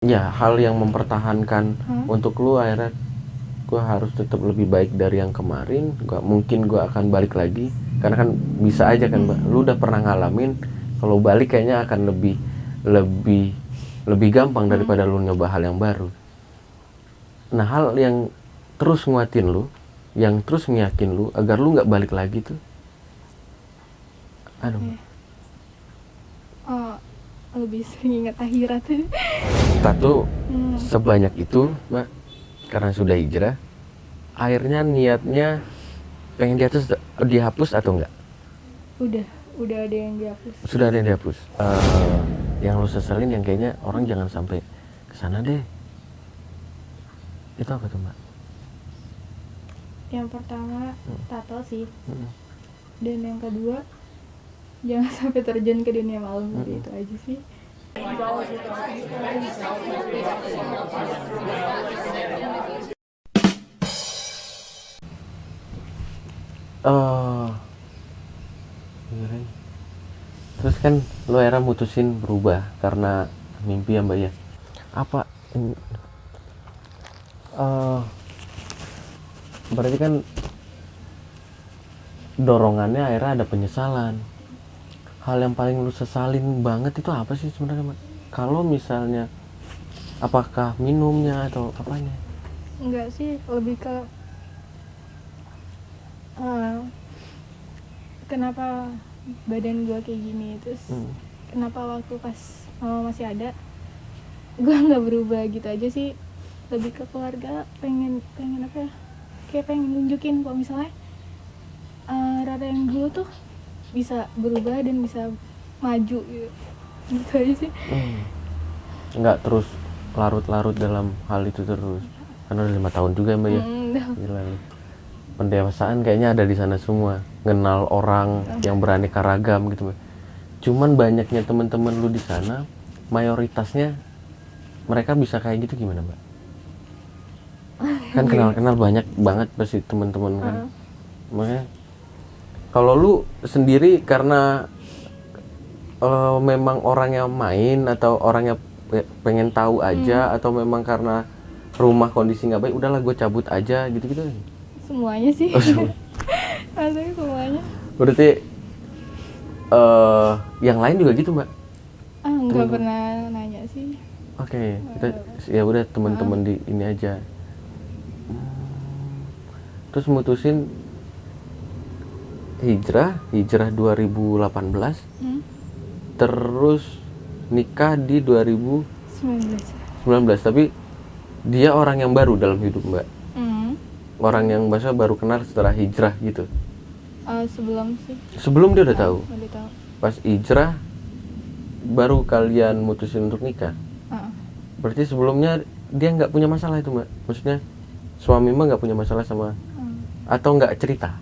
Ya hal yang mempertahankan untuk lu akhirnya gue harus tetap lebih baik dari yang kemarin, gak mungkin gue akan balik lagi karena kan bisa aja kan mbak, lu udah pernah ngalamin kalau balik kayaknya akan lebih lebih gampang daripada lu nyoba hal yang baru. Nah hal yang terus nguatin lu, yang terus ngeyakin lu agar lu nggak balik lagi tuh aduh Oh, lebih sering ingat akhirat. kita tuh sebanyak itu mbak karena sudah hijrah, akhirnya niatnya pengen dihapus atau enggak? Udah ada yang dihapus. Sudah ada yang dihapus. Yang lo seselin yang kayaknya orang jangan sampai kesana deh. Itu apa tuh mbak? Yang pertama tato sih. Dan yang kedua jangan sampai terjun ke dunia malam. Itu aja sih. Terus kan lo akhirnya mutusin berubah karena mimpi ya mbak ya. Apa? Berarti kan dorongannya akhirnya ada penyesalan. Hal yang paling lu sesalin banget itu apa sih sebenarnya mbak? Kalau misalnya apakah minumnya atau apanya? Enggak sih, lebih ke kenapa badan gue kayak gini, terus kenapa waktu pas mama masih ada gue nggak berubah gitu aja sih. Lebih ke keluarga, pengen apa ya, kayak pengen nunjukin kalau misalnya Rara yang dulu tuh bisa berubah dan bisa maju gitu aja sih. Nggak terus larut-larut dalam hal itu terus karena udah 5 tahun juga mbak ya. Gila, pendewasaan kayaknya ada di sana semua, kenal orang yang beraneka ragam gitu mbak. Cuman banyaknya teman-teman lu di sana mayoritasnya mereka bisa kayak gitu gimana mbak? Kan kenal banyak banget pasti teman-teman kan. Makanya kalau lu sendiri karena memang orangnya main atau orangnya pengen tahu aja atau memang karena rumah kondisi nggak baik udahlah gue cabut aja gitu-gitu? Semuanya sih. Rasanya semuanya. Berarti yang lain juga gitu mbak? Nggak pernah nanya sih. Oke, kita ya udah teman-teman di ini aja. Terus mutusin hijrah 2018. Terus nikah di 2019. Tapi dia orang yang baru dalam hidup mbak. Orang yang bahasa baru kenal setelah hijrah gitu. Sebelum sih. Sebelum dia udah tahu. Udah tahu. Pas hijrah baru kalian mutusin untuk nikah. Berarti sebelumnya dia nggak punya masalah itu mbak? Maksudnya suami mbak nggak punya masalah sama atau nggak cerita?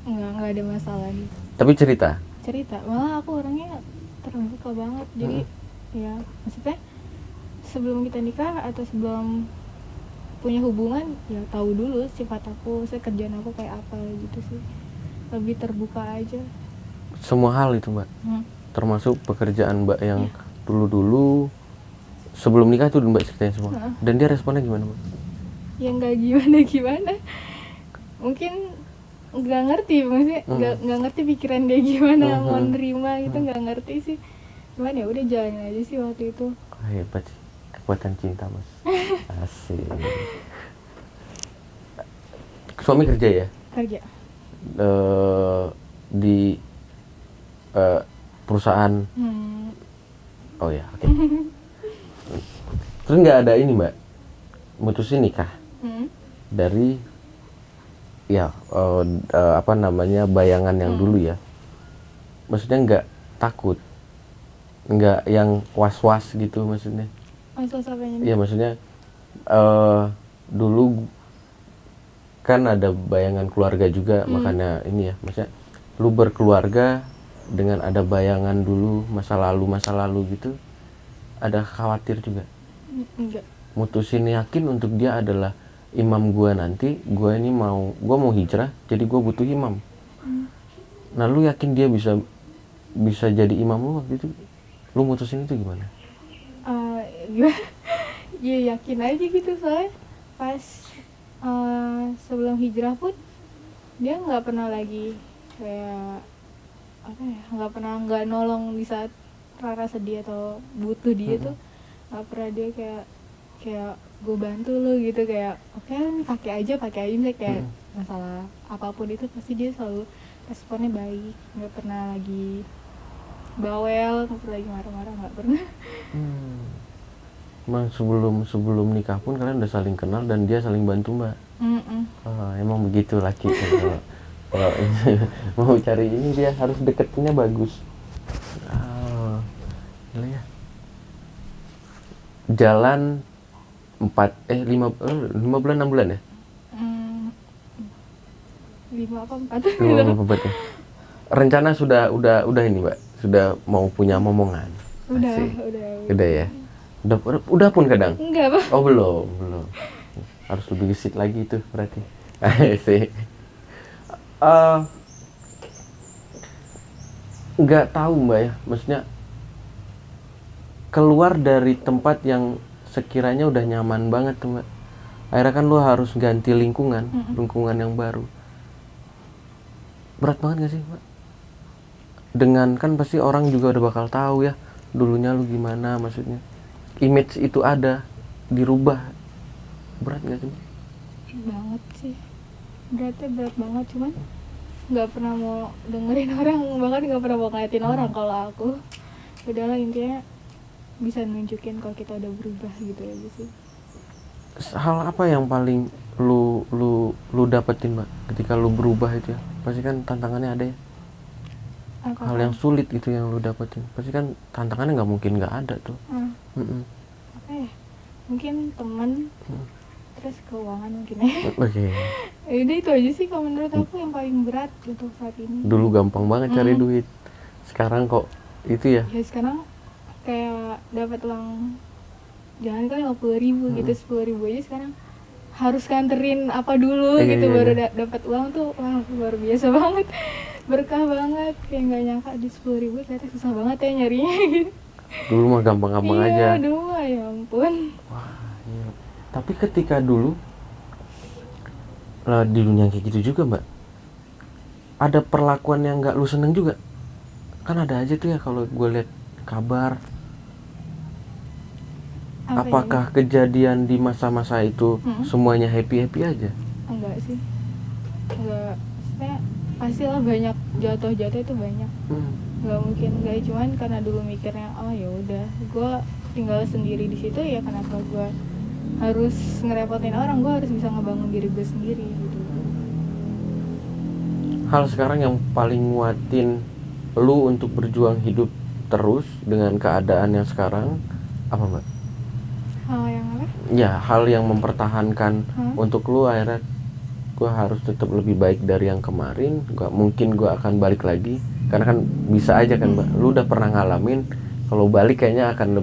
Nggak ada masalah gitu. Tapi cerita? Cerita, malah aku orangnya terbuka banget. Jadi ya maksudnya sebelum kita nikah atau sebelum punya hubungan ya tahu dulu sifat aku, saya kerjaan aku kayak apa gitu sih. Lebih terbuka aja. Semua hal itu mbak? Termasuk pekerjaan mbak yang dulu-dulu sebelum nikah tuh mbak ceritain semua. Dan dia responnya gimana mbak? Ya nggak gimana mungkin nggak ngerti, maksudnya nggak ngerti pikiran dia gimana mau nerima gitu, nggak ngerti sih. Cuman ya udah jalanin aja sih waktu itu. Hebat sih, kekuatan cinta mas. Asik. Suami kerja ya? Kerja. Di perusahaan. Oh ya, oke. Terus nggak ada ini mbak, mutusin nikah dari ya apa namanya bayangan yang dulu ya. Maksudnya nggak takut, nggak yang was-was gitu maksudnya. Was-was apanya? Iya maksudnya dulu kan ada bayangan keluarga juga, makanya ini ya maksudnya lu berkeluarga dengan ada bayangan dulu masa lalu gitu, ada khawatir juga? Enggak. Mutusin yakin untuk dia adalah imam gua nanti, gua mau hijrah jadi gua butuh imam. Nah lu yakin dia bisa jadi imam lu waktu itu? Lu mutusin itu gimana? ya yakin aja gitu, soalnya pas sebelum hijrah pun dia nggak pernah lagi kayak apa ya, nggak nolong di saat Rara sedih atau butuh dia tuh, nggak pernah dia kayak gue bantu lo gitu, kayak oke, pakai aja misalnya kayak masalah apapun itu pasti dia selalu responnya baik, nggak pernah lagi bawel, nggak pernah lagi marah-marah, nggak pernah. Emang sebelum nikah pun kalian udah saling kenal dan dia saling bantu mbak. Emang begitu laki kalau kalau ini mau cari ini dia harus deketinnya bagus. Gila ya. Jalan 5 bulan 6 bulan ya? 5 apa 4 5 ya. Rencana udah ini mbak, sudah mau punya momongan? Udah ya. Udah pun kadang? Enggak, Pak. Oh belum. Harus lebih gesit lagi itu berarti. Sih. Nggak tahu mbak ya, maksudnya keluar dari tempat yang sekiranya udah nyaman banget tuh mbak. Akhirnya kan lu harus ganti lingkungan yang baru. Berat banget gak sih mbak? Dengan kan pasti orang juga udah bakal tahu ya dulunya lu gimana, maksudnya image itu ada dirubah. Berat gak sih mbak? Banget sih, berat banget, cuman nggak pernah mau dengerin orang, bahkan nggak pernah mau ngeliatin orang. Kalau aku udahlah, intinya bisa nunjukin kalau kita udah berubah gitu aja sih. Hal apa yang paling lu dapetin mbak ketika lu berubah itu ya? Pasti kan tantangannya ada ya. Hal yang sulit itu yang lu dapetin, pasti kan tantangannya nggak mungkin nggak ada tuh. Apa ya, mungkin teman, terus keuangan mungkin ya. Oke. Udah itu aja sih kalau menurut aku yang paling berat untuk saat ini. Dulu gampang banget cari duit, sekarang kok itu ya? Ya sekarang kayak dapat uang, jangan kan 50.000 gitu, 10.000 aja sekarang harus nganterin apa dulu gitu. Baru dapat uang tuh, wah luar biasa banget, berkah banget, kayak nggak nyangka di 10.000 ternyata susah banget ya nyarinya gitu. Dulu mah gampang-gampang aja. Iya dulu mah ya ampun. Wah, iya. Tapi ketika dulu lah di dunia kayak gitu juga mbak, ada perlakuan yang nggak lu seneng juga kan? Ada aja tuh ya kalau gue lihat kabar. Apakah kejadian di masa-masa itu semuanya happy aja? Enggak sih, enggak. Maksudnya pastilah banyak jatuh itu banyak. Enggak mungkin enggak, cuman karena dulu mikirnya oh ya udah, gue tinggal sendiri di situ ya, kenapa gue harus ngerepotin orang, gue harus bisa ngebangun diri gue sendiri gitu. Hal sekarang yang paling nguatin lu untuk berjuang hidup terus dengan keadaan yang sekarang apa mbak? Hal yang apa? Ya, hal yang mempertahankan untuk lu akhirnya gue harus tetap lebih baik dari yang kemarin. Gak mungkin gue akan balik lagi, karena kan bisa aja kan mbak, lu udah pernah ngalamin, kalau balik kayaknya akan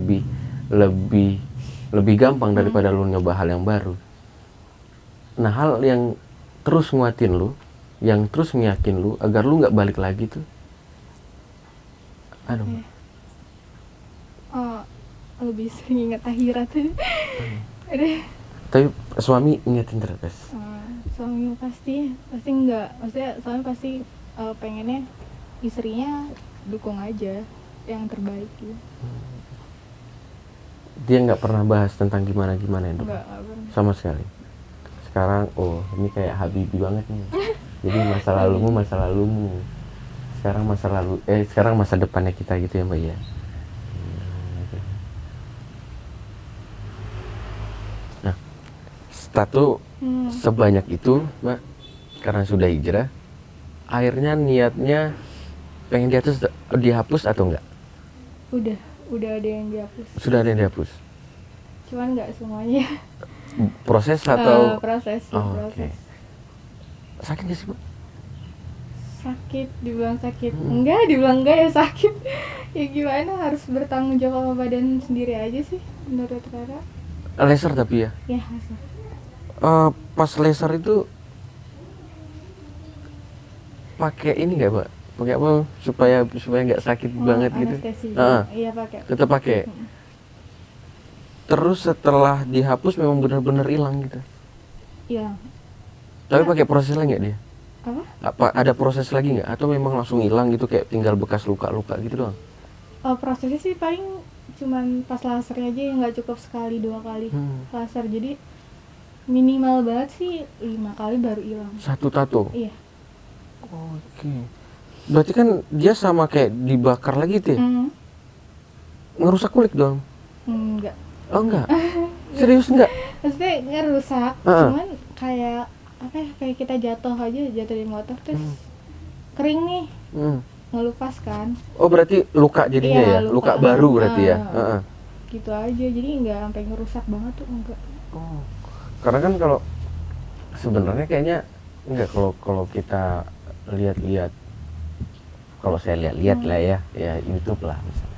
lebih gampang daripada lu nyoba hal yang baru. Nah, hal yang terus nguatin lu, yang terus ngeyakin lu agar lu nggak balik lagi tuh, aduh. Lebih sering ingat akhirat. Tapi suami ingetin terus. Suami pasti enggak, maksudnya suami pasti pengennya istrinya dukung aja yang terbaik gitu. Dia nggak pernah bahas tentang gimana itu? Enggak sama sekali. Sekarang ini kayak Habibie banget nih. Jadi masa lalumu, sekarang masa depannya kita gitu ya mbak ya. Nah, tato sebanyak itu mbak, karena sudah hijrah, akhirnya niatnya pengen dihapus atau enggak? Udah ada yang dihapus. Sudah ada yang dihapus, cuman nggak semuanya. Proses atau proses. Okay. Sakit gak sih mbak? Sakit, dibilang sakit dibilang enggak ya sakit. Ya gimana, harus bertanggung jawab sama badan sendiri aja sih menurut Rara. Laser tapi ya? Ya laser. Pas laser itu pakai ini nggak mbak? Pakai apa supaya nggak sakit banget gitu? Anestesi. Iya pakai. Tetap pakai. Terus setelah dihapus memang benar-benar hilang gitu. Iya. Tapi pakai proses lagi nggak dia? Apa? Ada proses lagi nggak? Atau memang langsung hilang gitu kayak tinggal bekas luka-luka gitu doang? Prosesnya sih paling cuman pas lasernya aja, yang nggak cukup sekali 2 kali laser. Jadi minimal banget sih 5 kali baru hilang. Satu tato? Iya. Oke. Berarti kan dia sama kayak dibakar lagi tuh ya? Ngerusak kulit dong? Enggak. Oh enggak? Serius enggak? Maksudnya ngerusak, cuman kayak apa ya, kayak kita jatuh di motor terus kering nih, ngelupas kan. Oh berarti luka jadinya ya? Luka baru berarti ya? Gitu aja, jadi nggak sampai ngerusak banget tuh, enggak. Oh, karena kan kalau sebenarnya kayaknya enggak, kalau kita lihat-lihat, kalau saya lihat-lihat lah ya YouTube lah misalnya.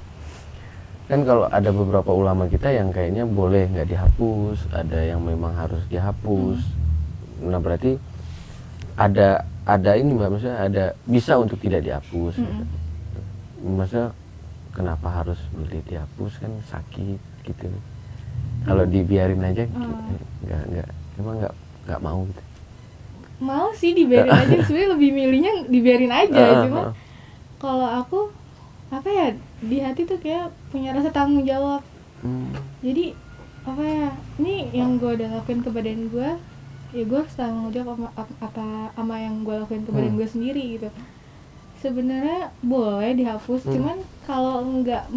Kan kalau ada beberapa ulama kita yang kayaknya boleh nggak dihapus, ada yang memang harus dihapus. Nah berarti ada ini mbak, maksudnya ada bisa untuk tidak dihapus. Maksudnya kenapa harus milih dihapus, kan sakit gitu. Kalau dibiarin aja nggak mau gitu. Mau sih dibiarin aja, sebenarnya lebih milihnya dibiarin aja. Cuma kalau aku apa ya, di hati tuh kayak punya rasa tanggung jawab. Jadi apa ya, ini yang gue udah lakuin ke badan gue, ya gue harus tanggung jawab sama yang gue lakuin ke badan gue sendiri gitu. Sebenarnya boleh dihapus, cuman kalau nggak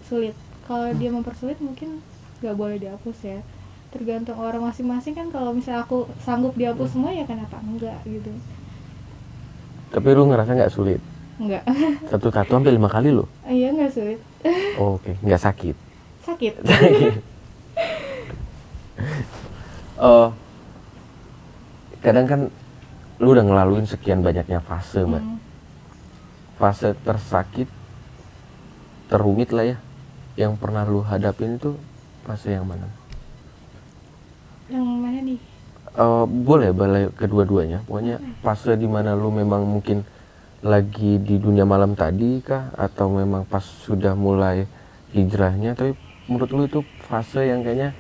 sulit, kalau dia mempersulit mungkin nggak boleh dihapus ya. Tergantung orang masing-masing kan. Kalau misalnya aku sanggup dihapus semua ya kenapa enggak gitu. Tapi lu ngerasa nggak sulit? Enggak. Satu tato hampir 5 kali lo? Iya, nggak sulit. Oh, oke. Nggak sakit? Sakit. Kadang kan lu udah ngelaluin sekian banyaknya fase mbak. Fase tersakit, terumit lah ya, yang pernah lu hadapin itu fase yang mana? Yang mana nih? Boleh kedua-duanya. Pokoknya fase dimana lu memang mungkin lagi di dunia malam tadi kah, atau memang pas sudah mulai hijrahnya. Tapi menurut lu itu fase yang kayaknya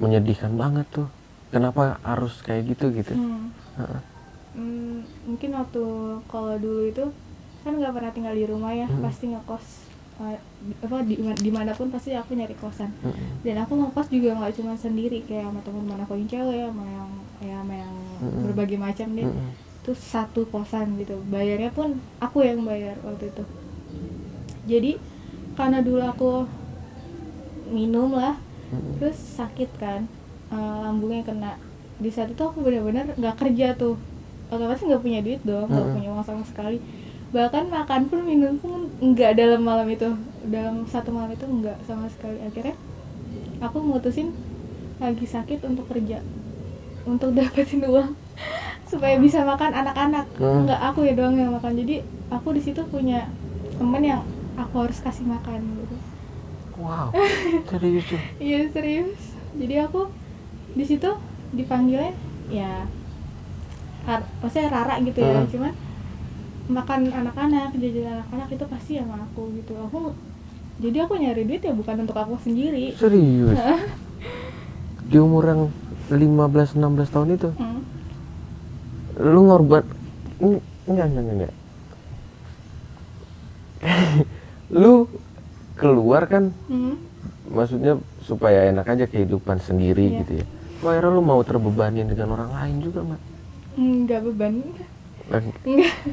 menyedihkan banget tuh. Kenapa harus kayak gitu? Mungkin waktu kalau dulu itu kan nggak pernah tinggal di rumah ya, pasti ngekos. Dimanapun pasti aku nyari kosan. Dan aku ngekos juga nggak cuma sendiri, kayak sama teman-teman aku yang cewek, sama yang berbagai macam deh. Itu satu kosan gitu, bayarnya pun aku yang bayar waktu itu. Jadi karena dulu aku minum lah, terus sakit kan, lambungnya kena. Di saat itu aku benar-benar nggak kerja tuh, otomatis nggak punya duit dong, nggak punya uang sama sekali. Bahkan makan pun, minum pun nggak dalam satu malam itu nggak sama sekali. Akhirnya aku mutusin lagi sakit untuk kerja, untuk dapetin uang supaya bisa makan anak-anak. Nggak aku ya doang yang makan. Jadi aku di situ punya temen yang aku harus kasih makan gitu. Wow, serius tuh? Iya serius. Jadi aku di situ dipanggilnya ya maksudnya Rara gitu ya. Cuman makan anak-anak, jajan anak-anak itu pasti sama aku gitu. Jadi aku nyari duit ya bukan untuk aku sendiri. Serius? Di umur yang 15-16 tahun itu? Lu ngorban? Enggak. Lu keluar kan, maksudnya supaya enak aja kehidupan sendiri gitu ya. Akhirnya lu mau terbebanin dengan orang lain juga, Mbak? Enggak beban.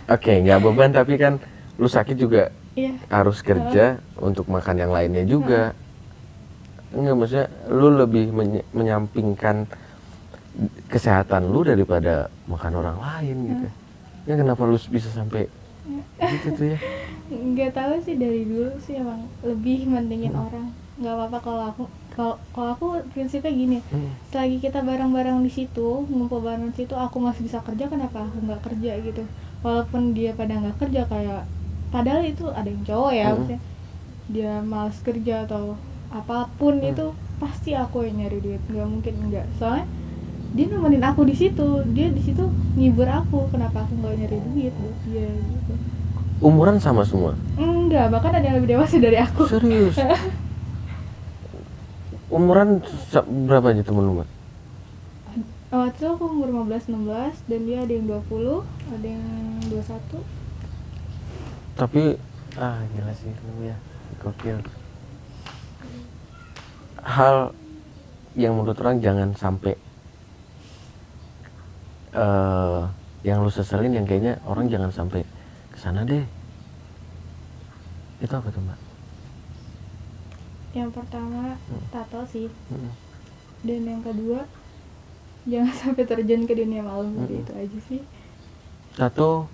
Oke, nggak beban, tapi kan lu sakit juga harus kerja untuk makan yang lainnya juga. Enggak, maksudnya lu lebih menyampingkan kesehatan lu daripada makan orang lain gitu. Ya kenapa lu bisa sampai gitu tuh ya? Nggak tahu sih, dari dulu sih emang lebih mentingin orang. Nggak apa-apa kalau aku prinsipnya gini, selagi kita bareng-bareng di situ, ngumpul bareng di situ, aku masih bisa kerja, kenapa aku nggak kerja gitu? Walaupun dia pada nggak kerja, kayak padahal itu ada yang cowok ya, maksudnya dia malas kerja atau apapun itu pasti aku yang nyari duit, nggak mungkin enggak. Soalnya dia nemenin aku di situ, dia di situ ngibur aku, kenapa aku nggak nyari duit buat dia gitu. Umuran sama semua? Enggak, bahkan ada yang lebih dewasa dari aku. Serius? Umuran berapa aja temen lu, Mbak? Waktu itu aku umur 15-16 dan dia ada yang 20, ada yang 21. Tapi gila sih lu ya, gokil. Hal yang menurut orang jangan sampai yang lu seselin, yang kayaknya orang jangan sampai kesana deh. Itu apa tuh, Mbak? Yang pertama tato sih, dan yang kedua jangan sampai terjun ke dunia malam. Itu aja sih. Tato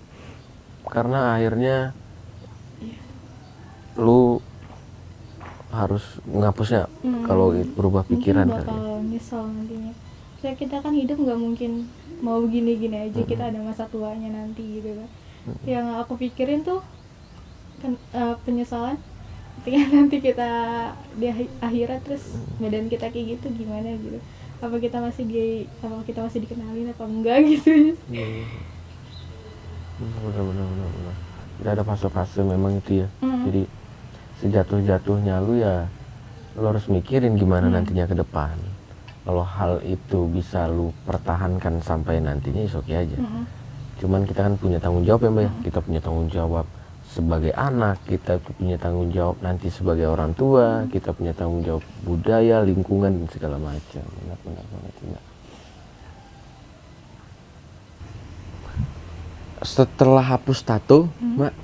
karena akhirnya lu harus menghapusnya kalau berubah pikiran mungkin bakal nyesel nantinya. Soalnya kita kan hidup nggak mungkin mau gini-gini aja, kita ada masa tuanya nanti gitu kan. Yang aku pikirin tuh kan, penyesalan ketika nanti kita di akhirat terus badan kita kayak gitu gimana gitu. Apa kita masih dikenalin apa enggak gitu. Benar. Tidak ada fase-fase memang itu ya. Jadi sejatuh-jatuhnya lu ya lu harus mikirin gimana nantinya ke depan. Kalau hal itu bisa lu pertahankan sampai nantinya is oke aja. Cuman kita kan punya tanggung jawab ya, Mbak ya. Kita punya tanggung jawab sebagai anak, kita punya tanggung jawab nanti sebagai orang tua, kita punya tanggung jawab budaya, lingkungan dan segala macam. Benar banget ya. Setelah hapus tato, Mbak,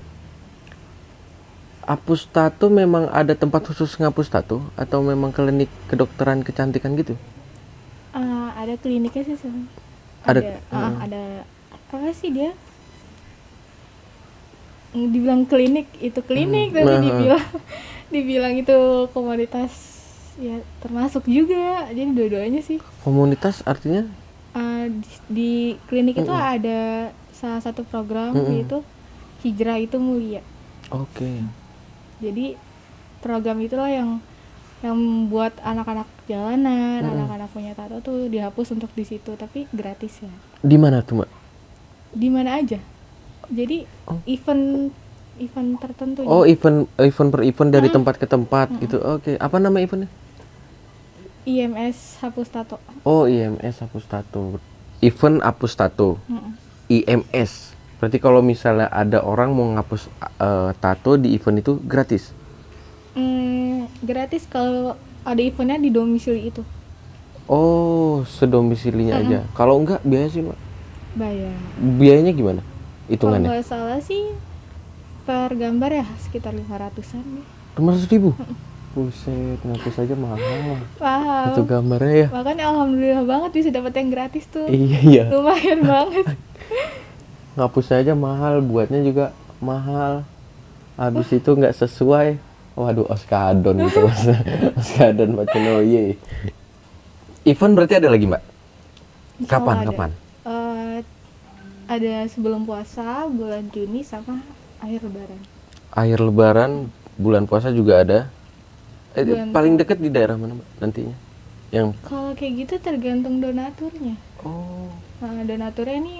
hapus tato memang ada tempat khusus ngapus tato atau memang klinik kedokteran kecantikan gitu? Ada kliniknya sih sebenarnya. Ada apa sih dia? Dibilang klinik itu klinik, tapi dibilang itu komunitas ya termasuk juga. Jadi dua-duanya sih. Komunitas artinya? Di klinik itu ada salah satu program yaitu Hijrah Itu Mulia. Oke. Jadi program itulah yang buat anak-anak jalanan, anak-anak punya tato tuh dihapus untuk di situ, tapi gratis ya. Di mana tuh, Mbak? Di mana aja. Jadi event tertentu. Oh, event per event dari tempat ke tempat gitu. Oke. Apa nama eventnya? IMS Hapus Tato. Oh, IMS Hapus Tato. Event hapus tato. IMS. Berarti kalau misalnya ada orang mau ngapus tato di event itu gratis? Gratis kalau ada eventnya di domisili itu. Oh, sedomisilinya aja. Kalau enggak biaya sih, Mbak? Bayar. Biayanya gimana? Hitungannya? Kalau nggak salah sih per gambar ya sekitar 500-an ya. 500.000? Buset, ngapus aja mahal. Wow. Itu gambarnya ya. Makanya alhamdulillah banget bisa dapat yang gratis tuh. Iya. Lumayan banget. Ngapusnya aja mahal, buatnya juga mahal. Habis itu nggak sesuai. Waduh, oskadon gitu Mas. Oskadon Pacenoye. Event berarti ada lagi, Mbak? Kapan? Ada sebelum puasa, bulan Juni sama akhir lebaran. Akhir lebaran, bulan puasa juga ada. Paling dekat di daerah mana, Mbak, nantinya? Kalau kayak gitu tergantung donaturnya. Oh. Nah, donaturnya ini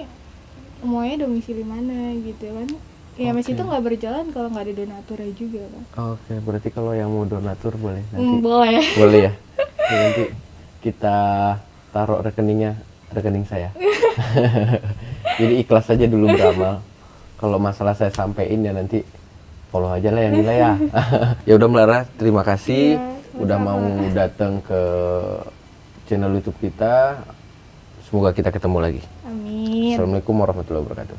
maunya domisili mana gitu kan. Ya masih itu nggak berjalan kalau nggak ada donaturnya juga kan. Oke, berarti kalau yang mau donatur boleh nanti. Boleh. Boleh ya. Nanti kita taruh rekening saya. Jadi ikhlas aja dulu beramal. Kalau masalah saya sampein ya nanti follow aja lah yang nilai ya. Ya udah Melara, terima kasih udah mau datang ke channel YouTube kita. Semoga kita ketemu lagi. Amin. Assalamualaikum warahmatullahi wabarakatuh.